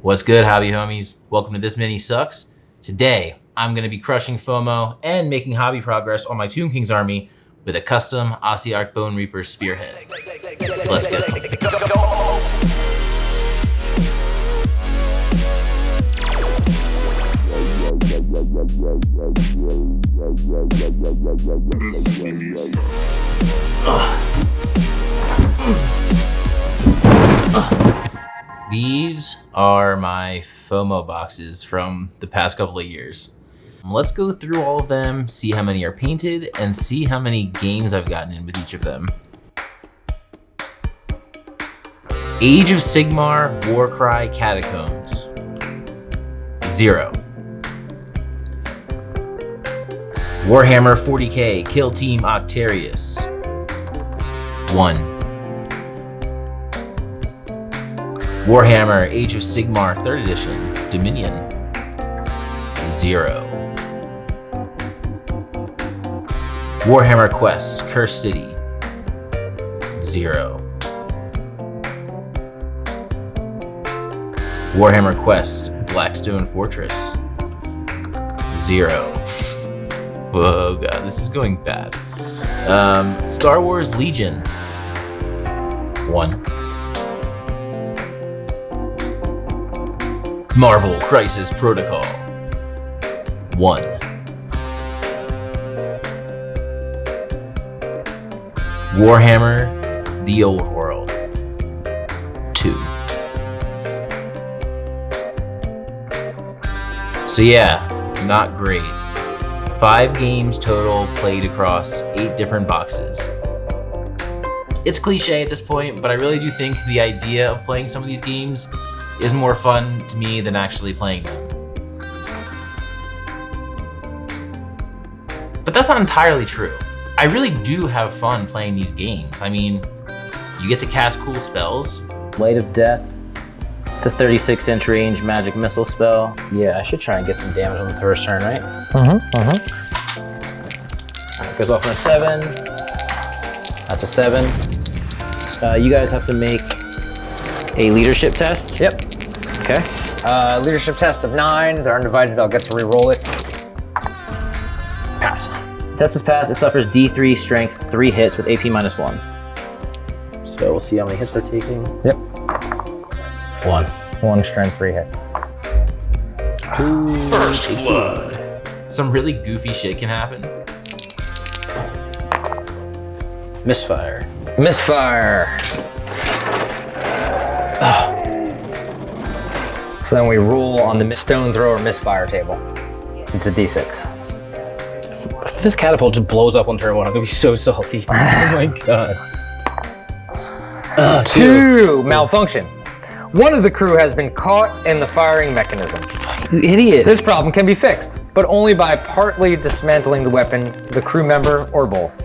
What's good, hobby homies? Welcome to This Mini Sucks. Today, I'm going to be crushing Fomo and making hobby progress on my Tomb King's army with a custom Ossiarch Bonereapers Spearhead. Let's go. These are my Fomo boxes from the past couple of years. Let's go through all of them, see how many are painted, and see how many games I've gotten in with each of them. Age of Sigmar Warcry Catacombs. 0. Warhammer 40k Kill Team Octarius. 1. Warhammer Age of Sigmar 3rd Edition Dominion. 0. Warhammer Quest Cursed City. 0. Warhammer Quest Blackstone Fortress. 0. Whoa, god, this is going bad. Star Wars Legion. 1. Marvel Crisis Protocol. 1. Warhammer The Old World. 2. So yeah, not great. 5 games total played across 8 different boxes. It's cliche at this point, but I really do think the idea of playing some of these games is more fun to me than actually playing them. But that's not entirely true. I really do have fun playing these games. I mean, you get to cast cool spells. Light of Death. It's a 36-inch range magic missile spell. Yeah, I should try and get some damage on the first turn, right? Goes off on a 7. That's a 7. You guys have to make a leadership test. Yep. Okay. Leadership test of 9. They're undivided. I'll get to re-roll it. Pass. Test is passed. It suffers D3 strength, 3 hits with AP -1. So we'll see how many hits they're taking. Yep. 1. 1 strength, 3 hit. First blood. Some really goofy shit can happen. Misfire. Misfire. So then we roll on the stone thrower misfire table. It's a D6. If this catapult just blows up on turn 1, I'm gonna be so salty. Oh my god. 2. Malfunction. One of the crew has been caught in the firing mechanism. You idiot. This problem can be fixed, but only by partly dismantling the weapon, the crew member, or both.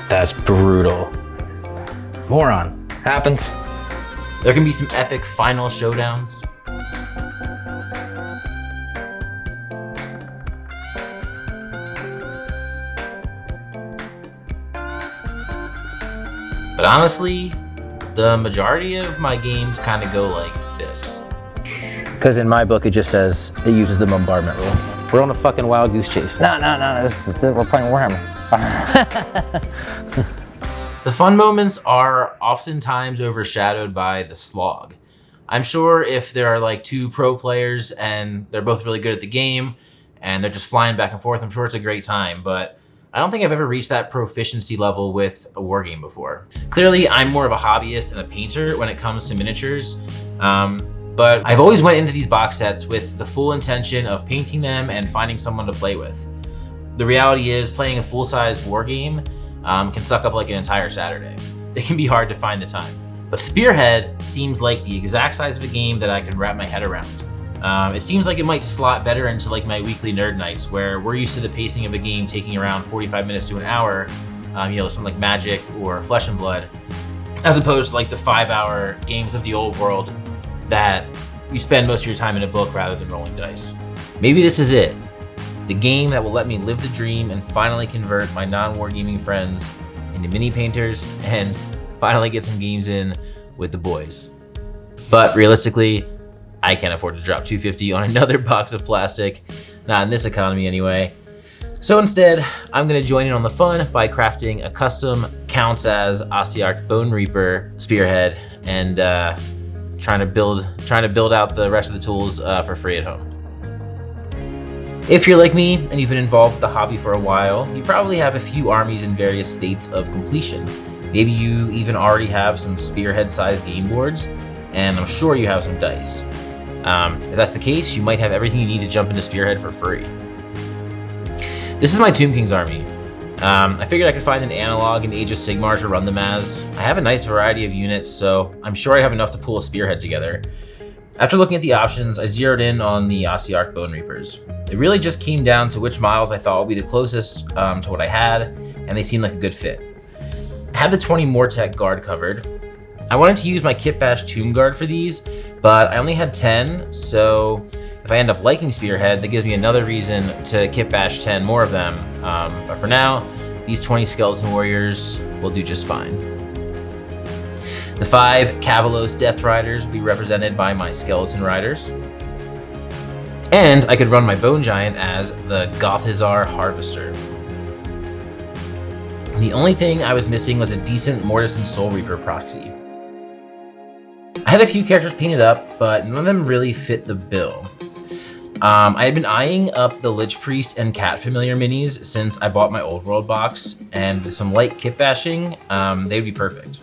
That's brutal. Moron. Happens. There can be some epic final showdowns. But honestly, the majority of my games kind of go like this. Because in my book, it just says it uses the bombardment rule. We're on a fucking wild goose chase. No, we're playing Warhammer. The fun moments are oftentimes overshadowed by the slog. I'm sure if there are like 2 pro players and they're both really good at the game and they're just flying back and forth, I'm sure it's a great time, but I don't think I've ever reached that proficiency level with a wargame before. Clearly, I'm more of a hobbyist and a painter when it comes to miniatures, but I've always went into these box sets with the full intention of painting them and finding someone to play with. The reality is, playing a full-size wargame can suck up like an entire Saturday. It can be hard to find the time. But Spearhead seems like the exact size of a game that I can wrap my head around. It seems like it might slot better into like my weekly nerd nights where we're used to the pacing of a game taking around 45 minutes to an hour, something like Magic or Flesh and Blood, as opposed to like the 5-hour games of the old world that you spend most of your time in a book rather than rolling dice. Maybe this is it. The game that will let me live the dream and finally convert my non-wargaming friends into mini painters and finally get some games in with the boys. But realistically, I can't afford to drop $250 on another box of plastic, not in this economy anyway. So instead, I'm gonna join in on the fun by crafting a custom counts as Ossiarch Bonereaper Spearhead and trying to build out the rest of the tools for free at home. If you're like me and you've been involved with the hobby for a while, you probably have a few armies in various states of completion. Maybe you even already have some Spearhead-sized game boards, and I'm sure you have some dice. If that's the case, you might have everything you need to jump into Spearhead for free. This is my Tomb King's army. I figured I could find an analog in Age of Sigmar to run them as. I have a nice variety of units, so I'm sure I have enough to pull a Spearhead together. After looking at the options, I zeroed in on the Ossiarch Bonereapers. It really just came down to which models I thought would be the closest to what I had, and they seemed like a good fit. I had the 20 Mortec guard covered. I wanted to use my Kitbash Tomb Guard for these, but I only had 10, so if I end up liking Spearhead, that gives me another reason to Kitbash 10 more of them. But for now, these 20 Skeleton Warriors will do just fine. The 5 Cavalos Death Riders will be represented by my Skeleton Riders. And I could run my Bone Giant as the Gothizar Harvester. The only thing I was missing was a decent Mortis and Soul Reaper proxy. I had a few characters painted up, but none of them really fit the bill. I had been eyeing up the Lich Priest and Cat Familiar minis since I bought my Old World box, and with some light kitbashing, they would be perfect.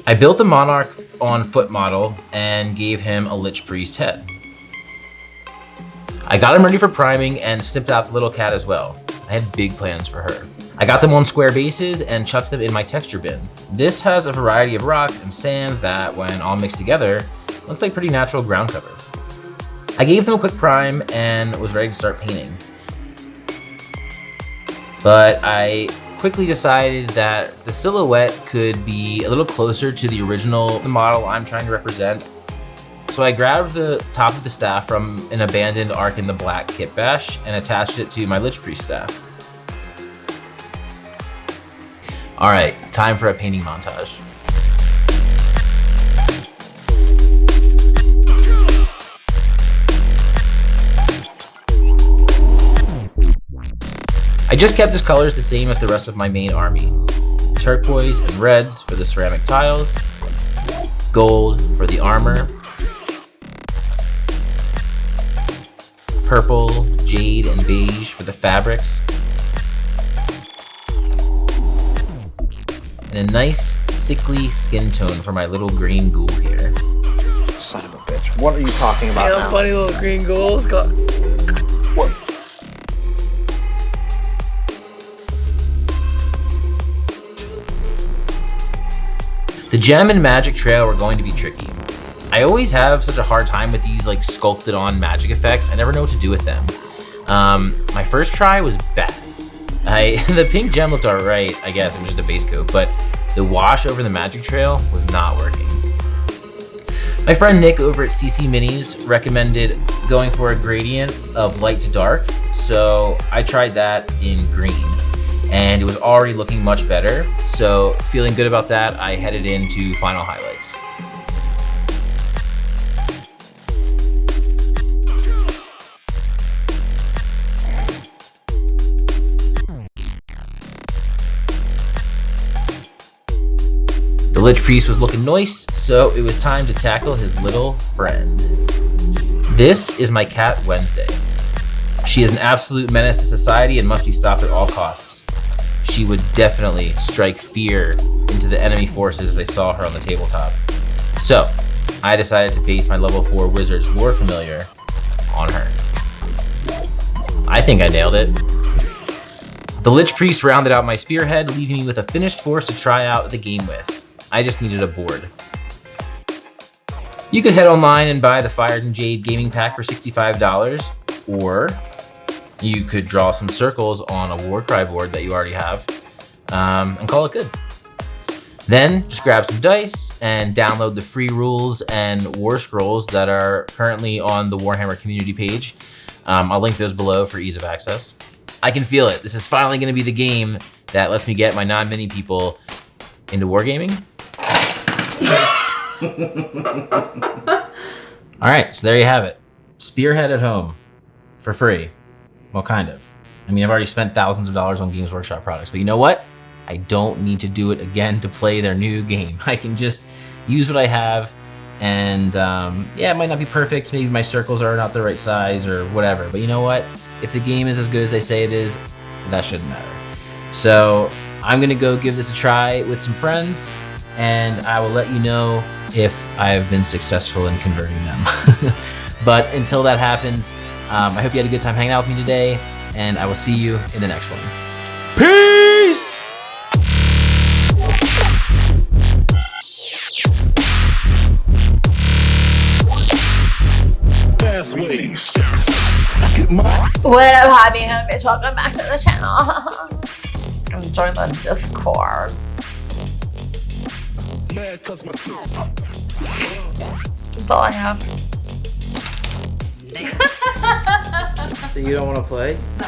I built the Monarch on foot model and gave him a Lich Priest head. I got him ready for priming and snipped out the little cat as well. I had big plans for her. I got them on square bases and chucked them in my texture bin. This has a variety of rocks and sand that, when all mixed together, looks like pretty natural ground cover. I gave them a quick prime and was ready to start painting. But I quickly decided that the silhouette could be a little closer to the original model I'm trying to represent. So I grabbed the top of the staff from an abandoned Ark in the Black Kitbash and attached it to my Lich Priest staff. All right, time for a painting montage. I just kept his colors the same as the rest of my main army. Turquoise and reds for the ceramic tiles, gold for the armor, purple, jade, and beige for the fabrics, and a nice sickly skin tone for my little green ghoul here. Son of a bitch. What are you talking about now? Funny little green ghouls. What? The gem and magic trail were going to be tricky. I always have such a hard time with these like sculpted on magic effects. I never know what to do with them. My first try was bad. The pink gem looked alright, I guess, it was just a base coat, but the wash over the magic trail was not working. My friend Nick over at CC Minis recommended going for a gradient of light to dark, so I tried that in green, and it was already looking much better, so feeling good about that, I headed into final highlights. The Lich Priest was looking nice, so it was time to tackle his little friend. This is my cat Wednesday. She is an absolute menace to society and must be stopped at all costs. She would definitely strike fear into the enemy forces as they saw her on the tabletop. So, I decided to base my level 4 Wizard's Lore Familiar on her. I think I nailed it. The Lich Priest rounded out my Spearhead, leaving me with a finished force to try out the game with. I just needed a board. You could head online and buy the Fired and Jade Gaming Pack for $65, or you could draw some circles on a Warcry board that you already have, and call it good. Then just grab some dice and download the free rules and war scrolls that are currently on the Warhammer community page. I'll link those below for ease of access. I can feel it. This is finally going to be the game that lets me get my non-mini people into wargaming. All right, so there you have it. Spearhead at home for free. Well, kind of. I mean, I've already spent thousands of dollars on Games Workshop products, but you know what? I don't need to do it again to play their new game. I can just use what I have, and yeah, it might not be perfect. Maybe my circles are not the right size or whatever, but you know what? If the game is as good as they say it is, that shouldn't matter. So I'm gonna go give this a try with some friends, and I will let you know if I've been successful in converting them. But until that happens, I hope you had a good time hanging out with me today, and I will see you in the next one. Peace! What up, hobby homies? Welcome back to the channel. Join the Discord. That's all I have. So you don't want to play? No.